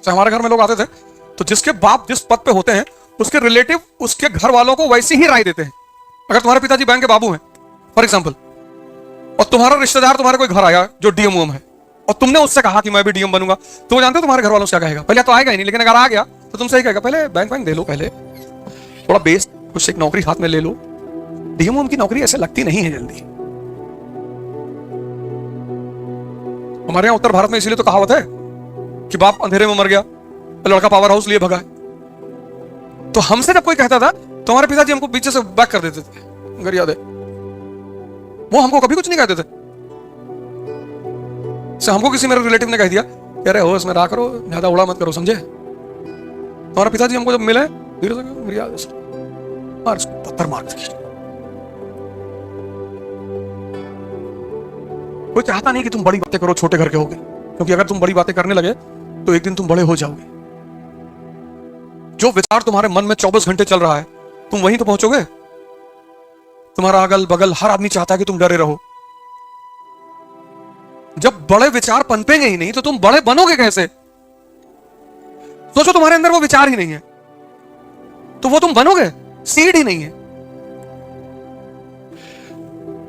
तो हमारे घर में लोग आते थे तो जिसके बाप जिस पद पे होते हैं उसके रिलेटिव उसके घर वालों को वैसी ही राय देते हैं। अगर तुम्हारे पिताजी बैंक के बाबू हैं फॉर एग्जाम्पल, और तुम्हारा रिश्तेदार तुम्हारे कोई घर आया जो डीएम है और तुमने उससे कहा कि मैं भी डीएम बनूंगा, तो वो जानते हो तुम्हारे घर वालों से क्या कहेगा? पहले तो आएगा ही नहीं, लेकिन अगर आ गया तो तुमसे ही कहेगा पहले बैंक दे लो, पहले थोड़ा बेस कुछ एक नौकरी हाथ में ले लो। डीएम की नौकरी ऐसे लगती नहीं है जल्दी। हमारे यहाँ उत्तर भारत में इसीलिए तो कहावत है कि बाप अंधेरे में मर गया लड़का पावर हाउस लिए भगा है। तो हमसे जब कोई कहता था तो हमारे पिताजी हमको पीछे से बैक कर देते थे, अगर याद है। वो हमको कभी कुछ नहीं कहते थे। से हमको किसी मेरे रिलेटिव ने कह दिया अरे हो इसमें रहा करो, ज्यादा उड़ा मत करो, समझे? हमारे पिताजी हमको जब मिले धीरे से मेरी याद है पत्थर मार दी। कोई चाहता नहीं कि तुम बड़ी बातें करो छोटे घर के होगे, क्योंकि अगर तुम बड़ी बातें करने लगे तो एक दिन तुम बड़े हो जाओगे। जो विचार तुम्हारे मन में 24 घंटे चल रहा है तुम वहीं तो पहुंचोगे। तुम्हारा अगल बगल हर आदमी चाहता है कि तुम डरे रहो। जब बड़े विचार पनपेंगे ही नहीं तो तुम बड़े बनोगे कैसे? सोचो तुम्हारे अंदर वो विचार ही नहीं है तो वो तुम बनोगे? सीड ही नहीं है।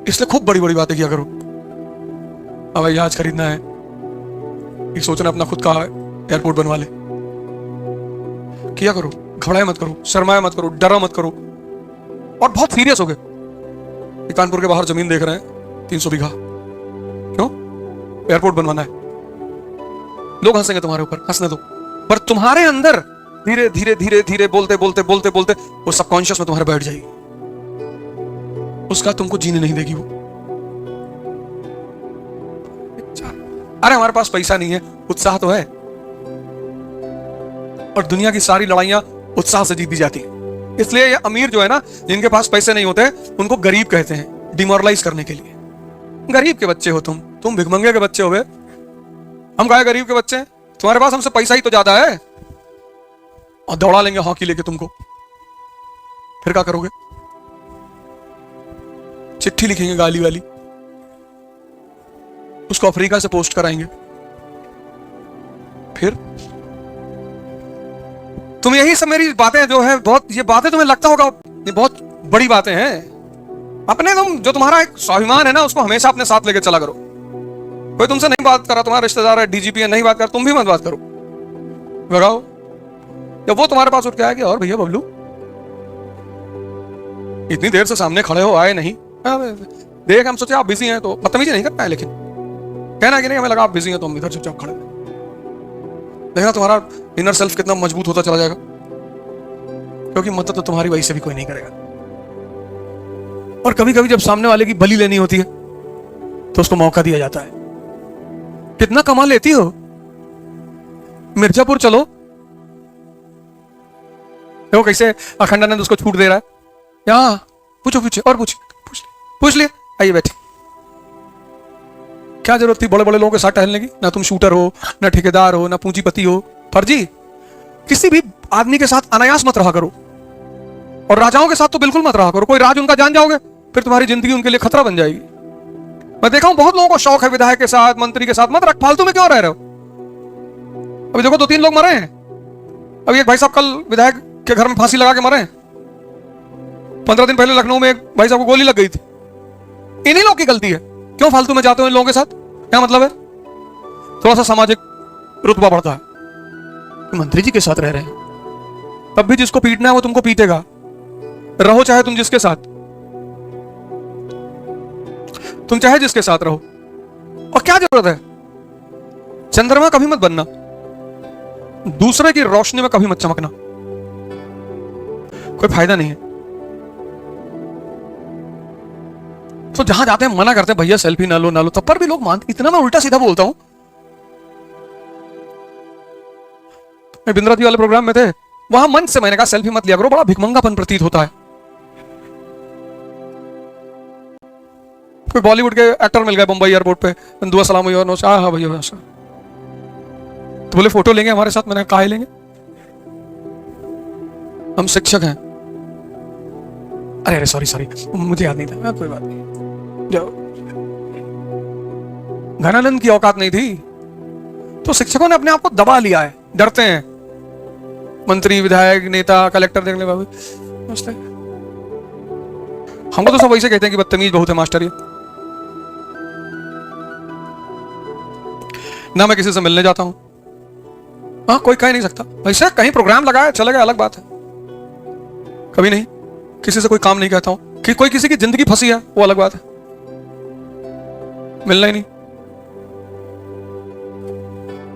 इसलिए खूब बड़ी बड़ी बातें किया करो। हवाई जहाज खरीदना है, ये सोचना अपना खुद का एयरपोर्ट बनवा ले, किया करो। घबराए मत करो, शर्माए मत करो, डरा मत करो, और बहुत सीरियस हो गए। कानपुर के बाहर जमीन देख रहे हैं 300 बीघा, क्यों? एयरपोर्ट बनवाना है। लोग हंसेंगे तुम्हारे ऊपर, हंसने दो। पर तुम्हारे अंदर धीरे धीरे धीरे धीरे बोलते बोलते बोलते बोलते वो सबकॉन्शियस में तुम्हारे बैठ जाएगी। उसका तुमको जीने नहीं देगी वो। अरे हमारे पास पैसा नहीं है, उत्साह तो है। और दुनिया की सारी लड़ाइयां उत्साह से जीती जाती हैं। इसलिए ये अमीर जो है ना, जिनके पास पैसे नहीं होते उनको गरीब कहते हैं, डिमोरलाइज करने के लिए। गरीब के बच्चे हो तुम भिखमंगे के बच्चे हो गए। हम कहे गरीब के बच्चे हैं, तुम्हारे पास हमसे पैसा ही तो ज्यादा है, और दौड़ा लेंगे हॉकी लेके तुमको। फिर क्या करोगे? चिट्ठी लिखेंगे गाली वाली, उसको अफ्रीका से पोस्ट कराएंगे। फिर तुम यही सब मेरी बातें जो है बहुत, ये बातें तुम्हें लगता होगा ये बहुत बड़ी बातें हैं। अपने तुम जो तुम्हारा एक स्वाभिमान है ना उसको हमेशा अपने साथ लेके चला करो। कोई तुमसे नहीं बात करा, तुम्हारा रिश्तेदार है, डीजीपी है, नहीं बात कर, तुम भी मत बात करो। लगाओ जब वो तुम्हारे पास उठ के आएगी, और भैया बबलू इतनी देर से सामने खड़े हो, आए नहीं। देख हम सोचे आप बिजी हैं तो बदतमीजी नहीं करना है, लेकिन कहना कि नहीं हमें लगा आप बिजी हैं तो हम इधर चुपचाप खड़े। देखना तुम्हारा इनर सेल्फ कितना मजबूत होता चला जाएगा, क्योंकि मदद तो तुम्हारी वही से भी कोई नहीं करेगा। और कभी कभी जब सामने वाले की बलि लेनी होती है तो उसको मौका दिया जाता है। कितना कमा लेती हो? मिर्जापुर चलो, देखो कैसे अखंडानंद उसको छूट दे रहा है। यहाँ पूछो और पूछ लिया, आइए बैठे। क्या जरूरत थी बड़े बड़े लोगों के साथ टहलने की? ना तुम शूटर हो, ना ठेकेदार हो, ना पूंजीपति हो, फर्जी। किसी भी आदमी के साथ अनायास मत रहा करो, और राजाओं के साथ तो बिल्कुल मत रहा करो। कोई राज उनका जान जाओगे फिर तुम्हारी जिंदगी उनके लिए खतरा बन जाएगी। मैं देखा हूं बहुत लोगों को शौक है विधायक के साथ, मंत्री के साथ, मत रख, फालतू में क्यों रह रहे हो? अभी देखो 2-3 लोग मरे हैं। अभी एक भाई साहब कल विधायक के घर में फांसी लगा के मरे हैं। 15 दिन पहले लखनऊ में एक भाई साहब को गोली लग गई थी। इन्हीं लोग की गलती है। क्यों फालतू में जाते हो इन लोगों के साथ? क्या मतलब है? थोड़ा सा सामाजिक रुतबा बढ़ता है। मंत्री जी के साथ रह रहे हैं, तब भी जिसको पीटना है वो तुमको पीटेगा। रहो चाहे तुम जिसके साथ, तुम चाहे जिसके साथ रहो। और क्या जरूरत है? चंद्रमा कभी मत बनना, दूसरे की रोशनी में कभी मत चमकना, कोई फायदा नहीं है। तो जहां जाते हैं मना करते हैं भैया सेल्फी ना लो ना लो, तब पर भी लोग मानते। इतना मैं उल्टा सीधा बोलता हूं। मैं बिंद्रावती वाले प्रोग्राम में थे, वहां मंच से मैंने कहा सेल्फी मत लिया करो, बड़ा भिखमंगापन प्रतीत होता है। कोई बॉलीवुड के एक्टर मिल गए मुंबई एयरपोर्ट पे, दुआ सलाम हुई, और हाँ भैया तो बोले फोटो लेंगे हमारे साथ। मैंने कहा लेंगे, हम शिक्षक हैं। अरे सॉरी मुझे याद नहीं था। कोई बात नहीं, जाओ। घनानंद की औकात नहीं थी तो शिक्षकों ने अपने आप को दबा लिया है। डरते हैं मंत्री, विधायक, नेता, कलेक्टर देखने बाबू मस्त है। हमको तो सब वैसे कहते हैं कि बदतमीज बहुत है मास्टर ये। ना मैं किसी से मिलने जाता हूं, हाँ कोई कह नहीं सकता, वैसे कहीं प्रोग्राम लगा है चले गए अलग बात है। कभी नहीं किसी से कोई काम नहीं कहता हूं कि कोई किसी की जिंदगी फंसी है वो अलग बात है, मिलना ही नहीं।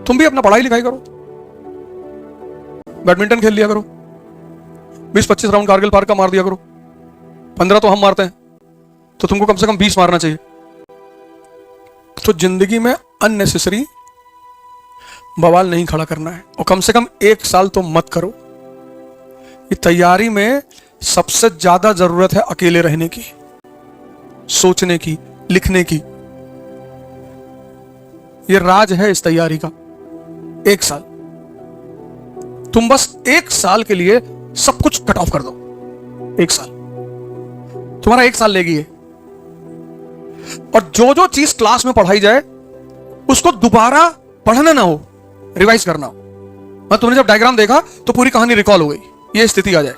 तुम भी अपना पढ़ाई लिखाई करो, बैडमिंटन खेल लिया करो, 20-25 राउंड कारगिल पार का मार दिया करो, 15 तो हम मारते हैं, तो तुमको कम से कम 20 मारना चाहिए। तो जिंदगी में अननेसेसरी बवाल नहीं खड़ा करना है, और कम से कम 1 साल तो मत करो। ये तैयारी में सबसे ज्यादा जरूरत है अकेले रहने की, सोचने की, लिखने की। ये राज है इस तैयारी का। 1 साल तुम बस 1 साल के लिए सब कुछ कट ऑफ कर दो। 1 साल तुम्हारा 1 साल लेगी ये, और जो जो चीज क्लास में पढ़ाई जाए उसको दोबारा पढ़ना ना हो, रिवाइज करना हो। मैं तुमने जब डायग्राम देखा तो पूरी कहानी रिकॉल हो गई, ये स्थिति आ जाए।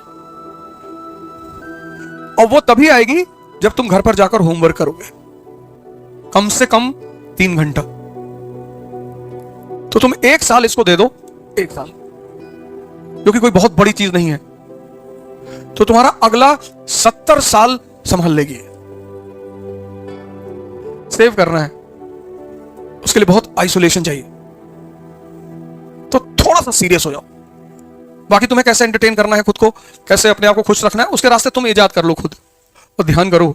और वो तभी आएगी जब तुम घर पर जाकर होमवर्क करोगे, कम से कम 3 घंटा। तो तुम 1 साल इसको दे दो, 1 साल, जो कि कोई बहुत बड़ी चीज नहीं है, तो तुम्हारा अगला 70 साल संभाल लेगी। सेव करना है, उसके लिए बहुत आइसोलेशन चाहिए, तो थोड़ा सा सीरियस हो जाओ। बाकी तुम्हें कैसे एंटरटेन करना है खुद को, कैसे अपने आप को खुश रखना है, उसके रास्ते तुम इजाद कर लो खुद। और ध्यान करो